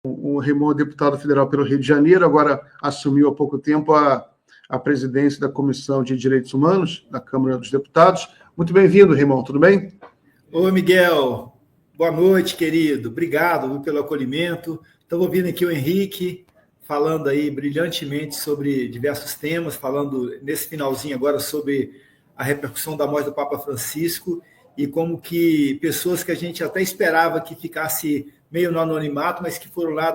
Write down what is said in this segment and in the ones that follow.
O Raymond é deputado federal pelo Rio de Janeiro, agora assumiu há pouco tempo a presidência da Comissão de Direitos Humanos da Câmara dos Deputados. Muito bem-vindo, Raymond, tudo bem? Oi, Miguel. Boa noite, querido. Obrigado pelo acolhimento. Estou ouvindo aqui o Henrique falando aí brilhantemente sobre diversos temas, falando nesse finalzinho agora sobre a repercussão da morte do Papa Francisco e como que pessoas que a gente até esperava que ficasse meio no anonimato, mas que foram lá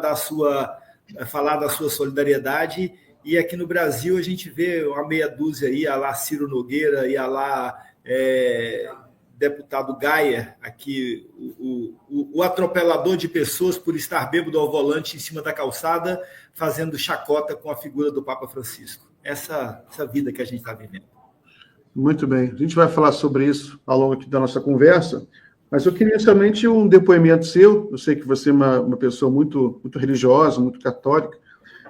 falar da sua solidariedade. E aqui no Brasil a gente vê uma meia dúzia aí, a lá Ciro Nogueira e a lá deputado Gaia, aqui o atropelador de pessoas por estar bêbado ao volante em cima da calçada, fazendo chacota com a figura do Papa Francisco. Essa vida que a gente está vivendo. Muito bem. A gente vai falar sobre isso ao longo aqui da nossa conversa, mas eu queria somente um depoimento seu. Eu sei que você é uma pessoa muito religiosa, muito católica.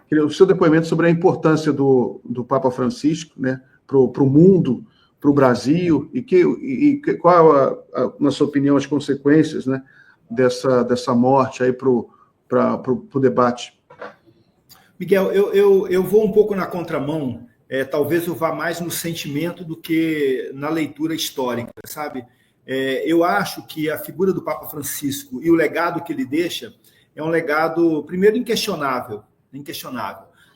Queria o seu depoimento sobre a importância do Papa Francisco, né, para o mundo, para o Brasil, e qual, na sua opinião, as consequências, né, dessa morte aí para o debate. Miguel, eu vou um pouco na contramão. Talvez eu vá mais no sentimento do que na leitura histórica, sabe? Eu acho que a figura do Papa Francisco e o legado que ele deixa é um legado, primeiro, inquestionável.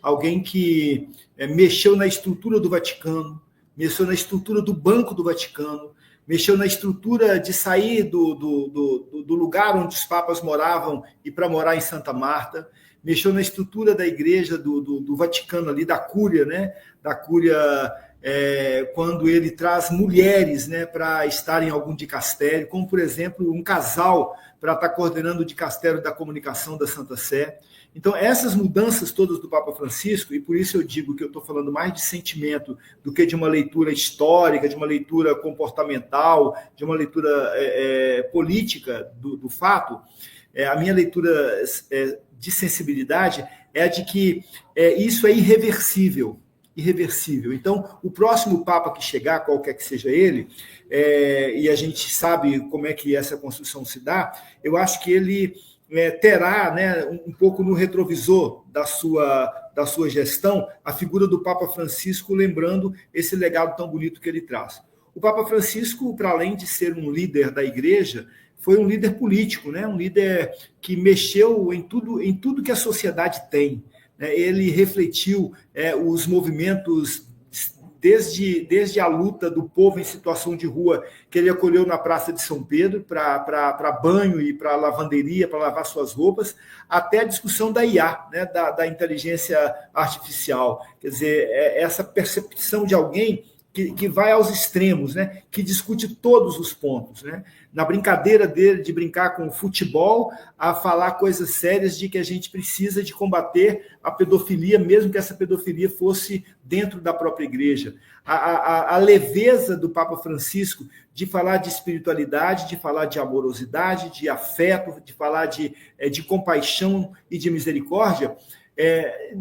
Alguém que mexeu na estrutura do Vaticano, mexeu na estrutura do Banco do Vaticano, mexeu na estrutura de sair do lugar onde os papas moravam e para morar em Santa Marta, mexeu na estrutura da igreja do Vaticano ali, da Cúria, né? Da Cúria, quando ele traz mulheres, né, para estar em algum dicastério, como, por exemplo, um casal para estar coordenando o dicastério da comunicação da Santa Sé. Então, essas mudanças todas do Papa Francisco, e por isso eu digo que eu estou falando mais de sentimento do que de uma leitura histórica, de uma leitura comportamental, de uma leitura política do fato, a minha leitura de sensibilidade é a de que isso é irreversível. Então, o próximo Papa que chegar, qualquer que seja ele, e a gente sabe como é que essa construção se dá, eu acho que ele terá, né, um pouco no retrovisor da sua gestão a figura do Papa Francisco, lembrando esse legado tão bonito que ele traz. O Papa Francisco, para além de ser um líder da igreja, foi um líder político, né? Um líder que mexeu em tudo que a sociedade tem. Ele refletiu os movimentos desde a luta do povo em situação de rua, que ele acolheu na Praça de São Pedro para banho e para lavanderia, para lavar suas roupas, até a discussão da IA, né, da inteligência artificial. Quer dizer, essa percepção de alguém que vai aos extremos, né, que discute todos os pontos, né, na brincadeira dele de brincar com o futebol, a falar coisas sérias de que a gente precisa de combater a pedofilia, mesmo que essa pedofilia fosse dentro da própria igreja. A leveza do Papa Francisco de falar de espiritualidade, de falar de amorosidade, de afeto, de falar de compaixão e de misericórdia,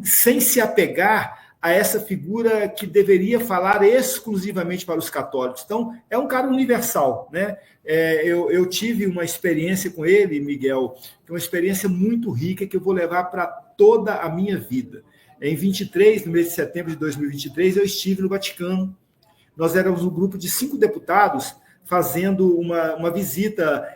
sem se apegar a essa figura que deveria falar exclusivamente para os católicos. Então, é um cara universal, né? Eu tive uma experiência com ele, Miguel, uma experiência muito rica que eu vou levar para toda a minha vida. Em 23, no mês de setembro de 2023, eu estive no Vaticano. Nós éramos um grupo de 5 deputados fazendo uma visita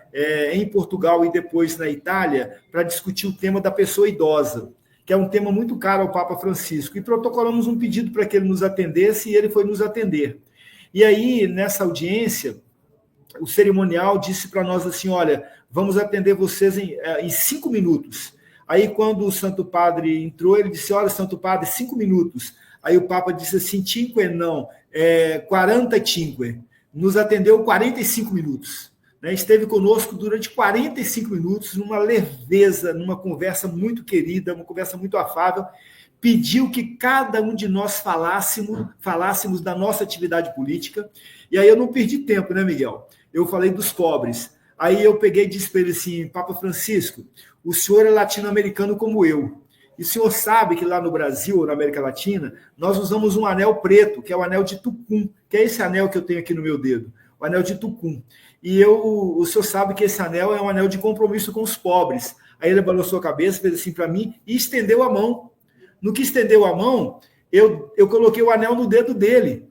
em Portugal e depois na Itália para discutir o tema da pessoa idosa, que é um tema muito caro ao Papa Francisco, e protocolamos um pedido para que ele nos atendesse, e ele foi nos atender. E aí, nessa audiência, o cerimonial disse para nós assim, olha, vamos atender vocês em 5 minutos. Aí, quando o Santo Padre entrou, ele disse, olha, Santo Padre, 5 minutos. Aí o Papa disse assim, 5 não, 45. Nos atendeu 45 minutos. Esteve conosco durante 45 minutos, numa leveza, numa conversa muito querida, uma conversa muito afável, pediu que cada um de nós falássemos da nossa atividade política, e aí eu não perdi tempo, né, Miguel? Eu falei dos pobres. Aí eu peguei e disse para ele assim, Papa Francisco, o senhor é latino-americano como eu, e o senhor sabe que lá no Brasil, ou na América Latina, nós usamos um anel preto, que é o anel de Tucum, que é esse anel que eu tenho aqui no meu dedo, o anel de Tucum. E o senhor sabe que esse anel é um anel de compromisso com os pobres. Aí ele balançou a cabeça, fez assim para mim e estendeu a mão. No que estendeu a mão, eu coloquei o anel no dedo dele.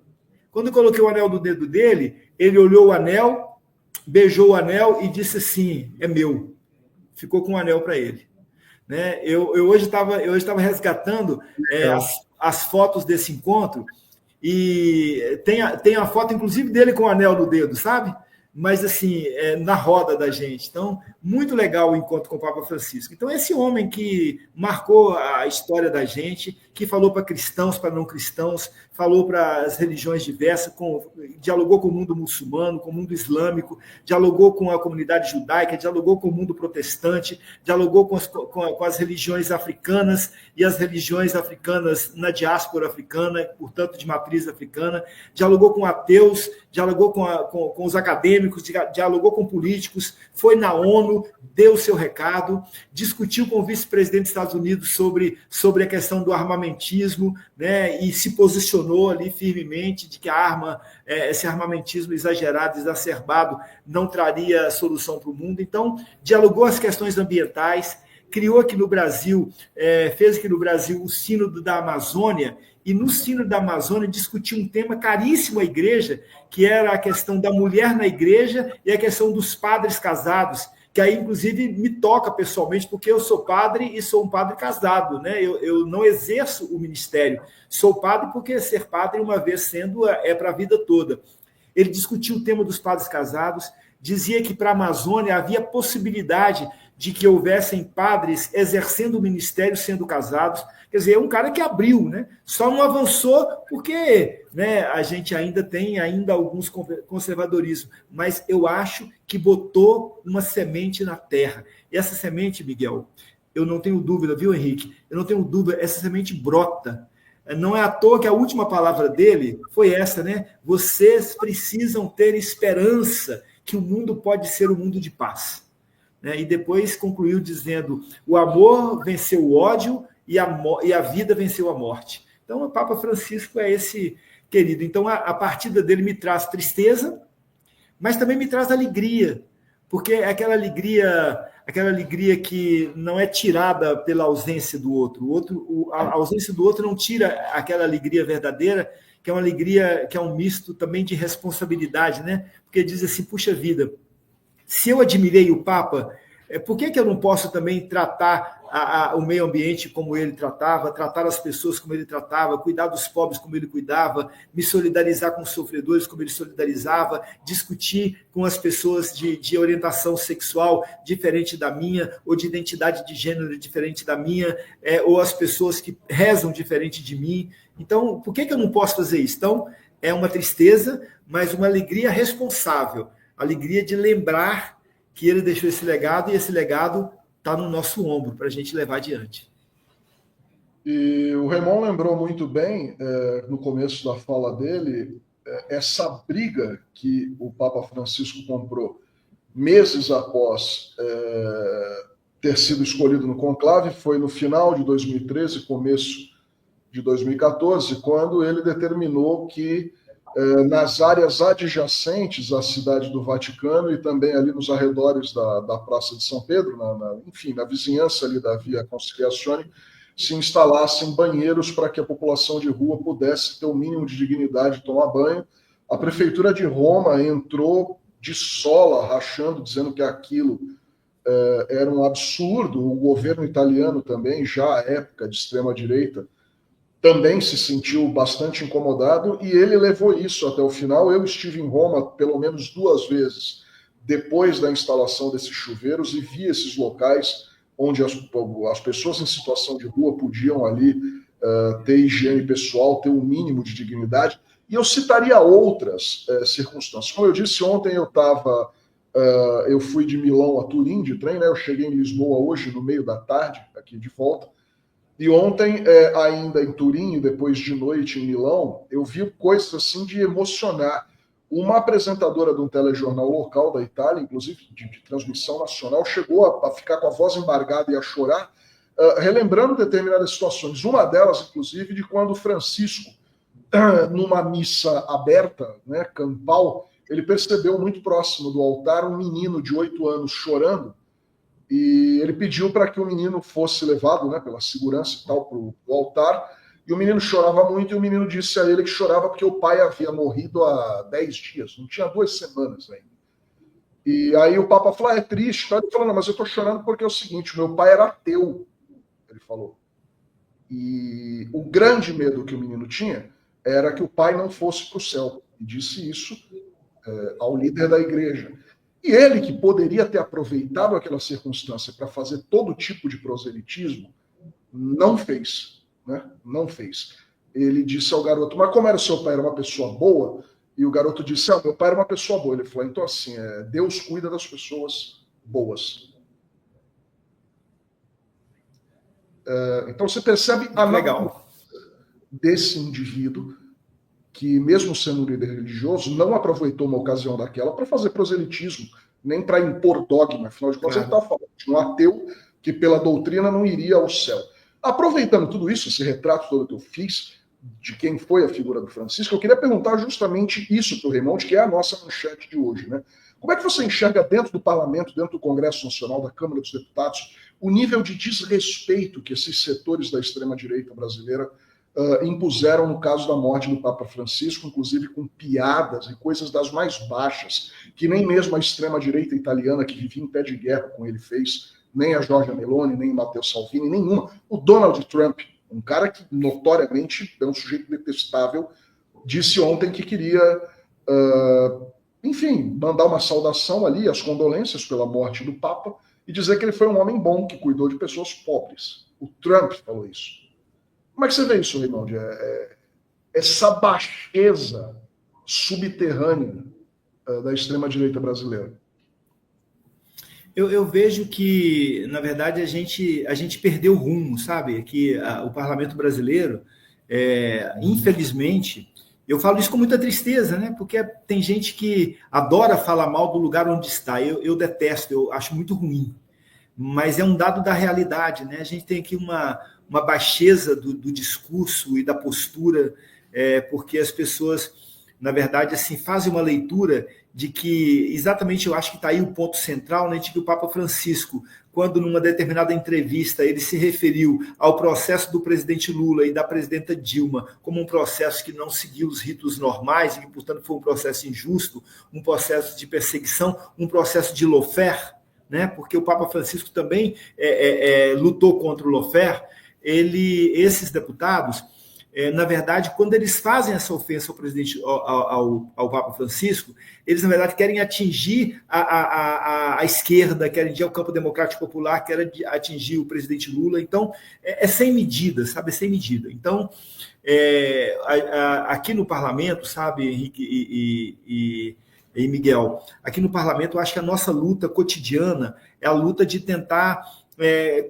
Quando eu coloquei o anel no dedo dele, ele olhou o anel, beijou o anel e disse assim, é meu. Ficou com o anel para ele. Né? Eu hoje estava resgatando as fotos desse encontro e tem a foto, inclusive, dele com o anel no dedo, sabe? Mas, assim, na roda da gente. Então, muito legal o encontro com o Papa Francisco. Então, esse homem que marcou a história da gente, que falou para cristãos, para não cristãos, falou para as religiões diversas, dialogou com o mundo muçulmano, com o mundo islâmico, dialogou com a comunidade judaica, dialogou com o mundo protestante, dialogou com as religiões africanas e as religiões africanas na diáspora africana, portanto, de matriz africana, dialogou com ateus, dialogou com os acadêmicos, dialogou com políticos, foi na ONU, deu o seu recado, discutiu com o vice-presidente dos Estados Unidos sobre a questão do armamentismo, né, e se posicionou ali firmemente de que esse armamentismo exagerado, exacerbado, não traria solução para o mundo. Então, dialogou as questões ambientais, criou aqui no Brasil, fez aqui no Brasil o Sínodo da Amazônia, e no Sínodo da Amazônia discutiu um tema caríssimo à igreja, que era a questão da mulher na igreja e a questão dos padres casados, que aí, inclusive, me toca pessoalmente, porque eu sou padre e sou um padre casado, né? Eu não exerço o ministério. Sou padre porque ser padre, uma vez sendo, é para a vida toda. Ele discutiu o tema dos padres casados, dizia que para a Amazônia havia possibilidade de que houvessem padres exercendo o ministério sendo casados. Quer dizer, é um cara que abriu, né? Só não avançou porque, né, a gente ainda tem alguns conservadorismos, mas eu acho que botou uma semente na terra. E essa semente, Miguel, eu não tenho dúvida, viu, Henrique? Eu não tenho dúvida, essa semente brota. Não é à toa que a última palavra dele foi essa, né? Vocês precisam ter esperança que o mundo pode ser um mundo de paz. E depois concluiu dizendo, o amor venceu o ódio e a vida venceu a morte. Então, o Papa Francisco é esse querido. Então, a partida dele me traz tristeza, mas também me traz alegria, porque é aquela alegria que não é tirada pela ausência do outro. A ausência do outro não tira aquela alegria verdadeira, que é uma alegria que é um misto também de responsabilidade, né? Porque diz assim, puxa vida, se eu admirei o Papa, por que eu não posso também tratar o meio ambiente como ele tratava, tratar as pessoas como ele tratava, cuidar dos pobres como ele cuidava, me solidarizar com os sofredores como ele solidarizava, discutir com as pessoas de orientação sexual diferente da minha, ou de identidade de gênero diferente da minha, ou as pessoas que rezam diferente de mim. Então, por que eu não posso fazer isso? Então, é uma tristeza, mas uma alegria responsável, alegria de lembrar que ele deixou esse legado, e esse legado está no nosso ombro para a gente levar adiante. E o Raymond lembrou muito bem, no começo da fala dele, essa briga que o Papa Francisco comprou meses após ter sido escolhido no conclave, foi no final de 2013, começo de 2014, quando ele determinou que nas áreas adjacentes à cidade do Vaticano e também ali nos arredores da Praça de São Pedro, enfim, na vizinhança ali da Via Conciliazione, se instalassem banheiros para que a população de rua pudesse ter o mínimo de dignidade de tomar banho. A Prefeitura de Roma entrou de sola, rachando, dizendo que aquilo era um absurdo. O governo italiano também, já à época de extrema-direita, também se sentiu bastante incomodado, e ele levou isso até o final. Eu estive em Roma pelo menos 2 vezes depois da instalação desses chuveiros e vi esses locais onde as pessoas em situação de rua podiam ali ter higiene pessoal, ter um mínimo de dignidade. E eu citaria outras circunstâncias. Como eu disse ontem, eu fui de Milão a Turim de trem, né? Eu cheguei em Lisboa hoje no meio da tarde, aqui de volta. E ontem, ainda em Turim, e depois de noite em Milão, eu vi coisas assim de emocionar. Uma apresentadora de um telejornal local da Itália, inclusive de transmissão nacional, chegou a ficar com a voz embargada e a chorar, relembrando determinadas situações. Uma delas, inclusive, de quando Francisco, numa missa aberta, né, campal, ele percebeu muito próximo do altar um menino de 8 anos chorando, e ele pediu para que o menino fosse levado, né, pela segurança e tal, para o altar, e o menino chorava muito, e o menino disse a ele que chorava porque o pai havia morrido há 10 dias, não tinha 2 semanas ainda. E aí o Papa falou, é triste. Ele falou, não, mas eu estou chorando porque é o seguinte, meu pai era ateu, ele falou. E o grande medo que o menino tinha era que o pai não fosse para o céu. E disse isso ao líder da igreja. E ele, que poderia ter aproveitado aquela circunstância para fazer todo tipo de proselitismo, não fez. Né? Não fez. Ele disse ao garoto, mas como era o seu pai, era uma pessoa boa? E o garoto disse, meu pai era uma pessoa boa. Ele falou, então assim, Deus cuida das pessoas boas. Então você percebe a natureza desse indivíduo que, mesmo sendo um líder religioso, não aproveitou uma ocasião daquela para fazer proselitismo, nem para impor dogma. Afinal de contas, ele está falando de um ateu que, pela doutrina, não iria ao céu. Aproveitando tudo isso, esse retrato todo que eu fiz, de quem foi a figura do Francisco, eu queria perguntar justamente isso para o Raymond, que é a nossa manchete de hoje. Né? Como é que você enxerga dentro do Parlamento, dentro do Congresso Nacional, da Câmara dos Deputados, o nível de desrespeito que esses setores da extrema-direita brasileira impuseram no caso da morte do Papa Francisco, inclusive com piadas e coisas das mais baixas, que nem mesmo a extrema-direita italiana, que vivia em pé de guerra com ele, fez, nem a Giorgia Meloni, nem Matteo Salvini, nenhuma. O Donald Trump, um cara que notoriamente é um sujeito detestável, disse ontem que queria, enfim, mandar uma saudação ali, as condolências pela morte do Papa, e dizer que ele foi um homem bom, que cuidou de pessoas pobres. O Trump falou isso. Como é que você vê isso, Raymond? Essa baixeza subterrânea da extrema-direita brasileira? Eu vejo que, na verdade, a gente perdeu o rumo, sabe? Que o parlamento brasileiro, infelizmente, eu falo isso com muita tristeza, né? Porque tem gente que adora falar mal do lugar onde está. Eu detesto, eu acho muito ruim. Mas é um dado da realidade, né? A gente tem aqui uma baixeza do discurso e da postura, porque as pessoas, na verdade, assim, fazem uma leitura de que, exatamente, eu acho que está aí o ponto central, né, de que o Papa Francisco, quando numa determinada entrevista ele se referiu ao processo do presidente Lula e da presidenta Dilma como um processo que não seguiu os ritos normais e que, portanto, foi um processo injusto, um processo de perseguição, um processo de lawfare, né, porque o Papa Francisco também lutou contra o lawfare. Esses deputados, na verdade, quando eles fazem essa ofensa ao presidente, ao Papa Francisco, eles, na verdade, querem atingir a esquerda, querem atingir o campo democrático popular, querem atingir o presidente Lula. Então, sem medida, sabe? É sem medida. Então, aqui no parlamento, sabe, Henrique e Miguel, aqui no parlamento, eu acho que a nossa luta cotidiana é a luta de tentar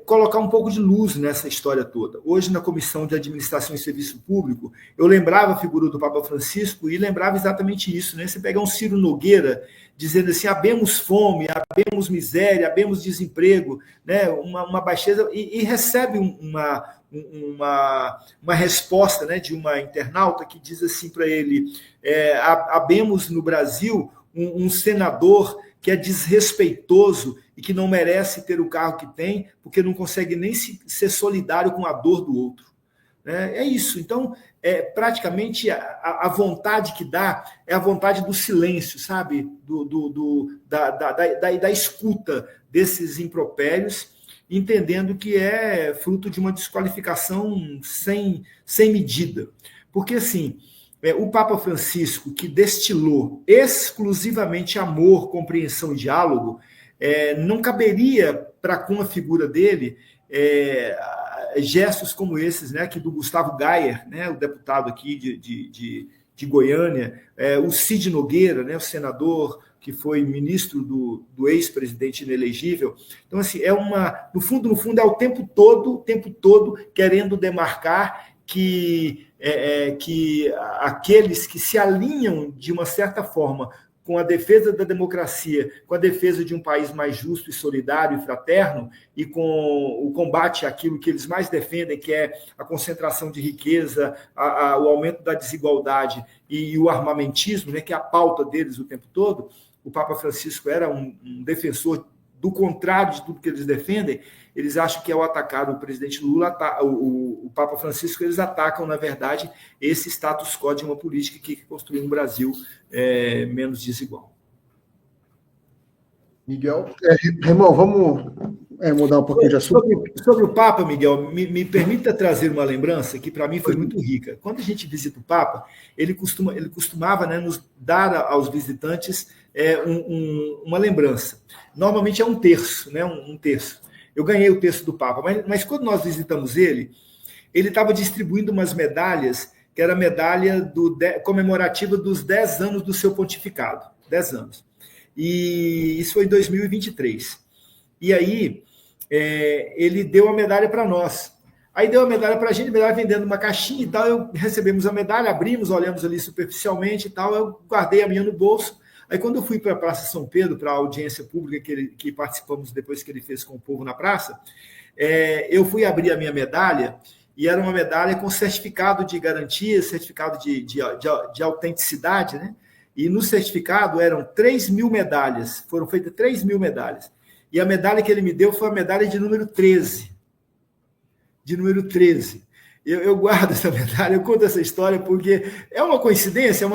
colocar um pouco de luz nessa história toda. Hoje, na Comissão de Administração e Serviço Público, eu lembrava a figura do Papa Francisco e lembrava exatamente isso, né? Você pegar um Ciro Nogueira dizendo assim, habemos fome, habemos miséria, habemos desemprego, né? Uma baixeza, e recebe uma resposta, né, de uma internauta que diz assim para ele, habemos no Brasil um senador que é desrespeitoso e que não merece ter o cargo que tem, porque não consegue nem ser solidário com a dor do outro. É isso. Então, praticamente, a vontade que dá é a vontade do silêncio, sabe? Da escuta desses impropérios, entendendo que é fruto de uma desqualificação sem medida. Porque, assim, o Papa Francisco, que destilou exclusivamente amor, compreensão e diálogo, não caberia para com a figura dele gestos como esses, né, que do Gustavo Gayer, né, o deputado aqui de Goiânia, o Cid Nogueira, né, o senador que foi ministro do ex-presidente inelegível. Então, assim, no fundo, é o tempo todo querendo demarcar que aqueles que se alinham de uma certa forma com a defesa da democracia, com a defesa de um país mais justo e solidário e fraterno, e com o combate àquilo que eles mais defendem, que é a concentração de riqueza, o aumento da desigualdade e o armamentismo, né, que é a pauta deles o tempo todo. O Papa Francisco era um defensor do contrário de tudo que eles defendem, eles acham que ao atacar o presidente Lula, o Papa Francisco, eles atacam, na verdade, esse status quo de uma política que construiu um Brasil menos desigual. Miguel? Raimon, vamos mudar um pouquinho de assunto. Sobre o Papa, Miguel, me permita trazer uma lembrança que para mim foi muito rica. Quando a gente visita o Papa, ele costumava, né, nos dar aos visitantes uma lembrança. Normalmente é um terço, né, um terço. Eu ganhei o terço do Papa, mas quando nós visitamos ele estava distribuindo umas medalhas, que era a medalha comemorativa dos 10 anos do seu pontificado. 10 anos. E isso foi em 2023. E aí, ele deu a medalha para nós. Aí deu a medalha para a gente, a medalha vendendo uma caixinha e tal. Recebemos a medalha, abrimos, olhamos ali superficialmente e tal. Eu guardei a minha no bolso. Aí, quando eu fui para a Praça São Pedro, para a audiência pública que participamos depois que ele fez com o povo na praça, eu fui abrir a minha medalha e era uma medalha com certificado de garantia, certificado de autenticidade, né? E no certificado eram 3.000 medalhas, foram feitas 3.000 medalhas. E a medalha que ele me deu foi a medalha de número 13. De número 13. Eu guardo essa medalha, eu conto essa história porque é uma coincidência,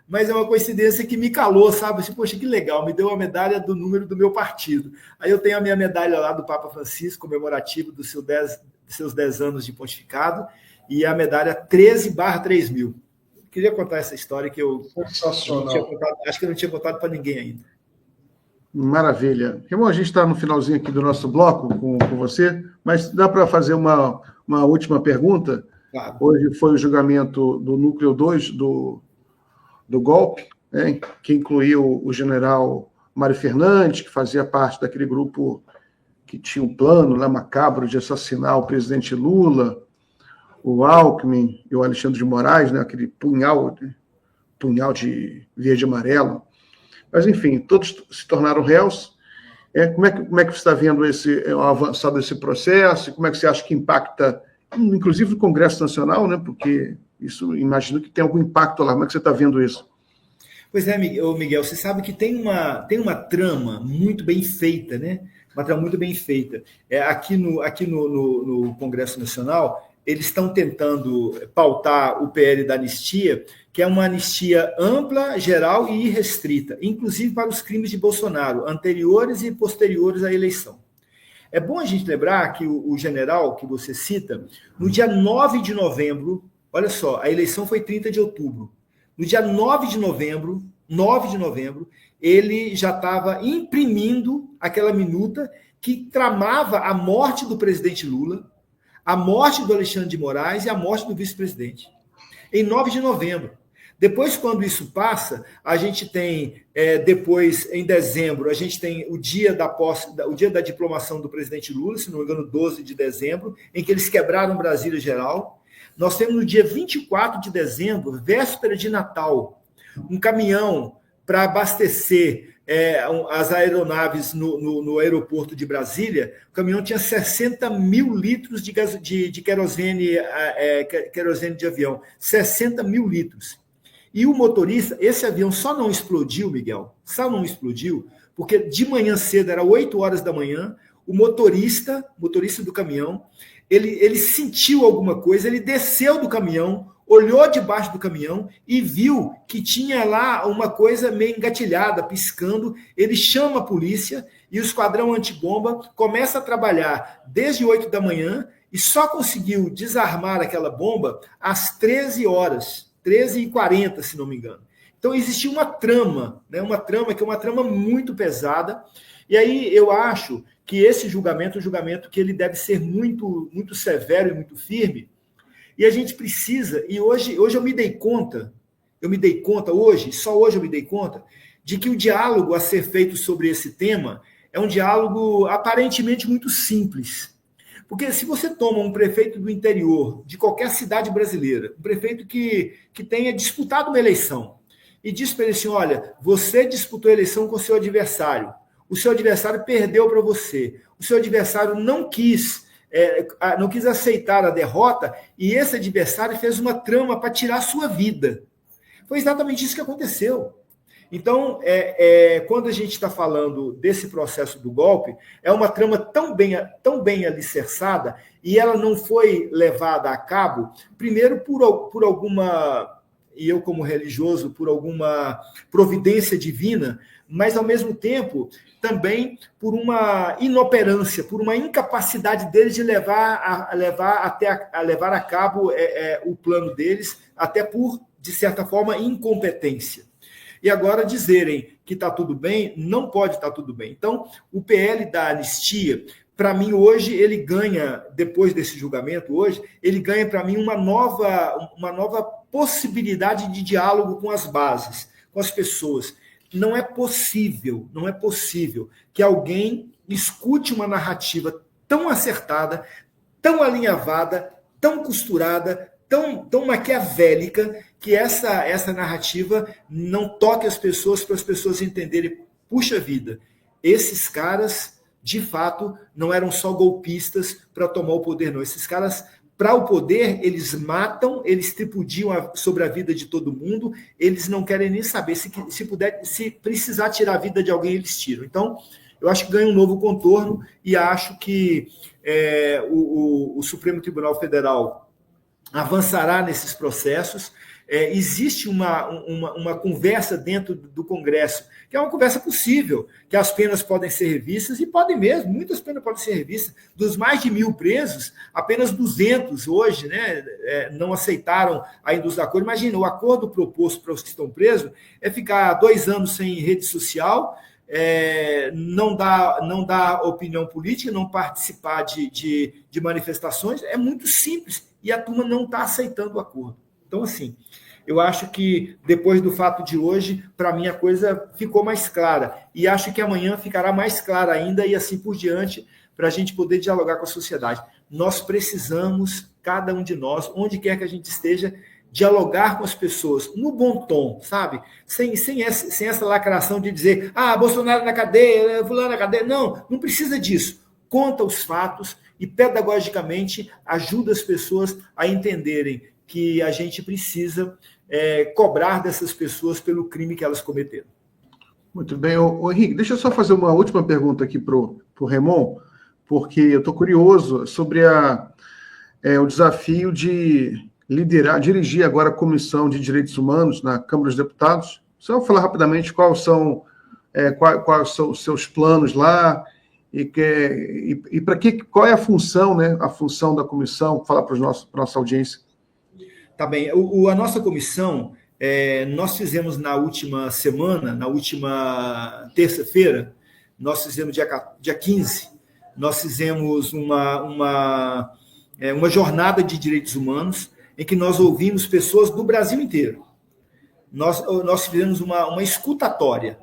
mas é uma coincidência que me calou, sabe? Assim, poxa, que legal, me deu a medalha do número do meu partido. Aí eu tenho a minha medalha lá do Papa Francisco, comemorativa dos seus 10 anos de pontificado, e a medalha 13/3.000. Queria contar essa história que Sensacional. Acho que eu não tinha contado para ninguém ainda. Maravilha. Raimon, a gente está no finalzinho aqui do nosso bloco com você, mas dá para fazer uma última pergunta? Claro. Hoje foi o julgamento do núcleo 2 do golpe, né, que incluiu o general Mário Fernandes, que fazia parte daquele grupo que tinha um plano lá macabro de assassinar o presidente Lula, o Alckmin e o Alexandre de Moraes, né, aquele punhal de verde e amarelo. Mas, enfim, todos se tornaram réus. Como é que você está vendo o avançado desse processo? Como é que você acha que impacta, inclusive, o Congresso Nacional, né? Porque isso, imagino que tem algum impacto lá. Como é que você está vendo isso? Pois é, Miguel, você sabe que tem uma trama muito bem feita, né? Uma trama muito bem feita. Aqui no Congresso Nacional, eles estão tentando pautar o PL da anistia, que é uma anistia ampla, geral e irrestrita, inclusive para os crimes de Bolsonaro, anteriores e posteriores à eleição. É bom a gente lembrar que o general que você cita, no dia 9 de novembro, olha só, a eleição foi 30 de outubro, no dia 9 de novembro, ele já estava imprimindo aquela minuta que tramava a morte do presidente Lula, a morte do Alexandre de Moraes e a morte do vice-presidente. Em 9 de novembro. Depois, quando isso passa, a gente tem, depois, em dezembro, a gente tem o dia da diplomação do presidente Lula, se não me engano, 12 de dezembro, em que eles quebraram Brasília Geral. Nós temos no dia 24 de dezembro, véspera de Natal, um caminhão para abastecer as aeronaves no aeroporto de Brasília. O caminhão tinha 60 mil litros de querosene, querosene de avião. 60 mil litros. E o motorista, esse avião só não explodiu, Miguel, só não explodiu, porque de manhã cedo, era 8 horas da manhã, o motorista do caminhão, ele sentiu alguma coisa, ele desceu do caminhão, olhou debaixo do caminhão e viu que tinha lá uma coisa meio engatilhada, piscando. Ele chama a polícia e o esquadrão antibomba começa a trabalhar desde 8 da manhã e só conseguiu desarmar aquela bomba às 13 horas, 13h40, se não me engano. Então existia uma trama, né? Uma trama que é uma trama muito pesada. E aí eu acho que esse julgamento é um julgamento que ele deve ser muito, muito severo e muito firme. E a gente precisa, e hoje eu me dei conta, só hoje eu me dei conta, de que o diálogo a ser feito sobre esse tema é um diálogo aparentemente muito simples. Porque se você toma um prefeito do interior, de qualquer cidade brasileira, um prefeito que tenha disputado uma eleição, e diz para ele assim, olha, você disputou a eleição com o seu adversário perdeu para você, o seu adversário não quis aceitar a derrota e esse adversário fez uma trama para tirar a sua vida. Foi exatamente isso que aconteceu. Então, quando a gente está falando desse processo do golpe, é uma trama tão bem alicerçada e ela não foi levada a cabo, primeiro por alguma, e eu como religioso, por alguma providência divina, mas, ao mesmo tempo, também por uma inoperância, por uma incapacidade deles de levar a cabo o plano deles, até por, de certa forma, incompetência. E agora dizerem que está tudo bem, não pode estar tudo bem. Então, o PL da anistia, para mim, hoje, ele ganha, depois desse julgamento, hoje, ele ganha, para mim, uma nova possibilidade de diálogo com as bases, com as pessoas. Não é possível que alguém escute uma narrativa tão acertada, tão alinhavada, tão costurada, tão maquiavélica, que essa narrativa não toque as pessoas para as pessoas entenderem, puxa vida, esses caras, de fato, não eram só golpistas para tomar o poder, não. Esses caras, para o poder, eles matam, eles tripudiam sobre a vida de todo mundo, eles não querem nem saber, se precisar tirar a vida de alguém, eles tiram. Então, eu acho que ganha um novo contorno e acho que o Supremo Tribunal Federal avançará nesses processos. Existe uma conversa dentro do Congresso, que é uma conversa possível, que as penas podem ser revistas, e podem mesmo, muitas penas podem ser revistas. Dos mais de 1.000 presos, apenas 200 hoje, né, não aceitaram ainda os acordos. Imagina, o acordo proposto para os que estão presos é ficar 2 anos sem rede social, não dar opinião política, não participar de manifestações. É muito simples, e a turma não está aceitando o acordo. Então, assim, eu acho que depois do fato de hoje, para mim a coisa ficou mais clara. E acho que amanhã ficará mais clara ainda e assim por diante, para a gente poder dialogar com a sociedade. Nós precisamos, cada um de nós, onde quer que a gente esteja, dialogar com as pessoas no bom tom, sabe? Sem essa lacração de dizer, Bolsonaro na cadeia, fulano na cadeia. Não precisa disso. Conta os fatos e, pedagogicamente, ajuda as pessoas a entenderem que a gente precisa cobrar dessas pessoas pelo crime que elas cometeram. Muito bem. Henrique, deixa eu só fazer uma última pergunta aqui para o Remon, porque eu estou curioso sobre o desafio de dirigir agora a Comissão de Direitos Humanos na Câmara dos Deputados. Você vai falar rapidamente quais são os seus planos lá e para qual é a função, né? A função da comissão, falar para a nossa audiência. Tá bem. A nossa comissão, nós fizemos na última semana, na última terça-feira, nós fizemos dia 15, nós fizemos uma jornada de direitos humanos em que nós ouvimos pessoas do Brasil inteiro. Nós fizemos uma escutatória.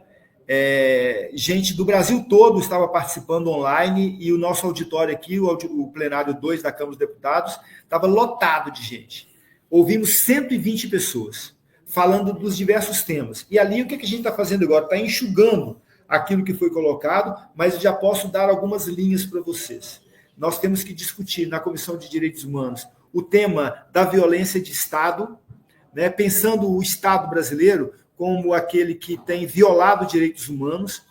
Gente do Brasil todo estava participando online e o nosso auditório aqui, o plenário 2 da Câmara dos Deputados, estava lotado de gente. Ouvimos 120 pessoas falando dos diversos temas. E ali, o que a gente está fazendo agora? Está enxugando aquilo que foi colocado, mas eu já posso dar algumas linhas para vocês. Nós temos que discutir na Comissão de Direitos Humanos o tema da violência de Estado, né, pensando o Estado brasileiro como aquele que tem violado direitos humanos,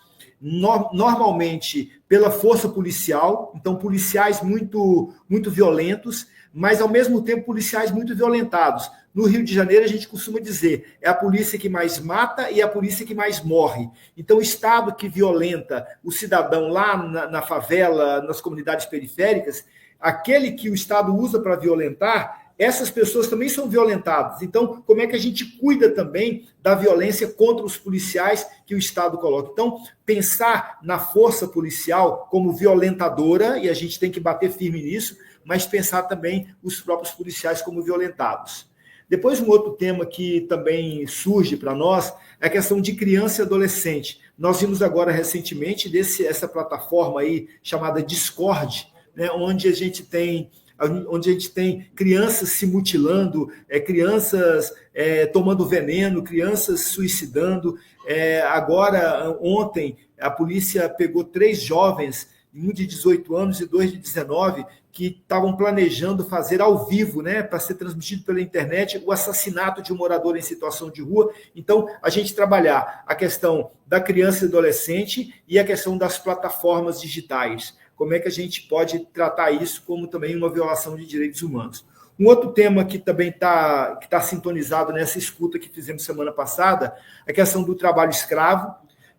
normalmente pela força policial, então policiais muito, muito violentos, mas, ao mesmo tempo, policiais muito violentados. No Rio de Janeiro, a gente costuma dizer, é a polícia que mais mata e a polícia que mais morre. Então, o Estado que violenta o cidadão lá na favela, nas comunidades periféricas, aquele que o Estado usa para violentar, essas pessoas também são violentadas. Então, como é que a gente cuida também da violência contra os policiais que o Estado coloca? Então, pensar na força policial como violentadora, e a gente tem que bater firme nisso, mas pensar também os próprios policiais como violentados. Depois, um outro tema que também surge para nós é a questão de criança e adolescente. Nós vimos agora, recentemente, essa plataforma aí chamada Discord, né, onde a gente tem crianças se mutilando, crianças tomando veneno, crianças suicidando. Agora, ontem, a polícia pegou 3 jovens, um de 18 anos e 2 de 19, que estavam planejando fazer ao vivo, né, para ser transmitido pela internet, o assassinato de um morador em situação de rua. Então, a gente trabalhar a questão da criança e adolescente e a questão das plataformas digitais. Como é que a gente pode tratar isso como também uma violação de direitos humanos. Um outro tema que também está sintonizado nessa escuta que fizemos semana passada, a questão do trabalho escravo,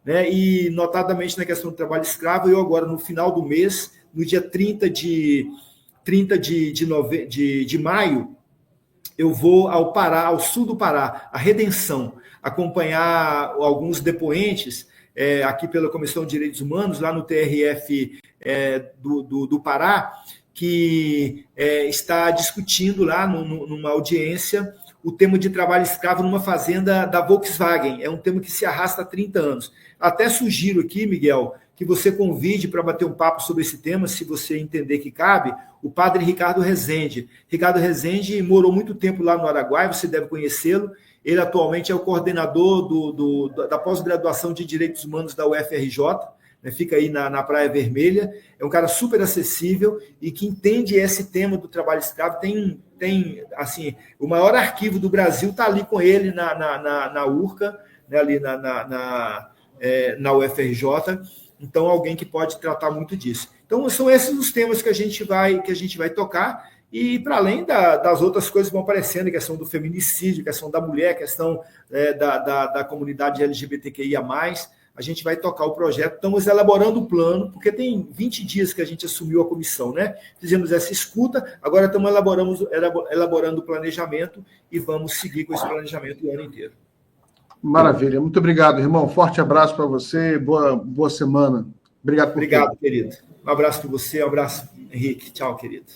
né? E, notadamente, na questão do trabalho escravo, eu agora, no final do mês, no dia 30 de maio, eu vou ao Pará, ao sul do Pará, a Redenção, acompanhar alguns depoentes aqui pela Comissão de Direitos Humanos, lá no TRF do Pará, que está discutindo lá numa audiência o tema de trabalho escravo numa fazenda da Volkswagen. É um tema que se arrasta há 30 anos. Até sugiro aqui, Miguel, que você convide para bater um papo sobre esse tema, se você entender que cabe, o padre Ricardo Rezende. Ricardo Rezende morou muito tempo lá no Araguaia, você deve conhecê-lo. Ele atualmente é o coordenador da pós-graduação de Direitos Humanos da UFRJ, né, fica aí na Praia Vermelha. É um cara super acessível e que entende esse tema do trabalho escravo. Tem assim, o maior arquivo do Brasil está ali com ele na URCA, né, ali na UFRJ. Então, alguém que pode tratar muito disso. Então, são esses os temas que a gente vai tocar. E, para além das outras coisas que vão aparecendo, a questão do feminicídio, a questão da mulher, a questão da comunidade LGBTQIA+, a gente vai tocar o projeto. Estamos elaborando o plano, porque tem 20 dias que a gente assumiu a comissão, né? Fizemos essa escuta, agora estamos elaborando o planejamento e vamos seguir com esse planejamento o ano inteiro. Maravilha. Muito obrigado, irmão. Forte abraço para você. Boa semana. Obrigado por tudo. Querido. Um abraço para você, um abraço, Henrique. Tchau, querido.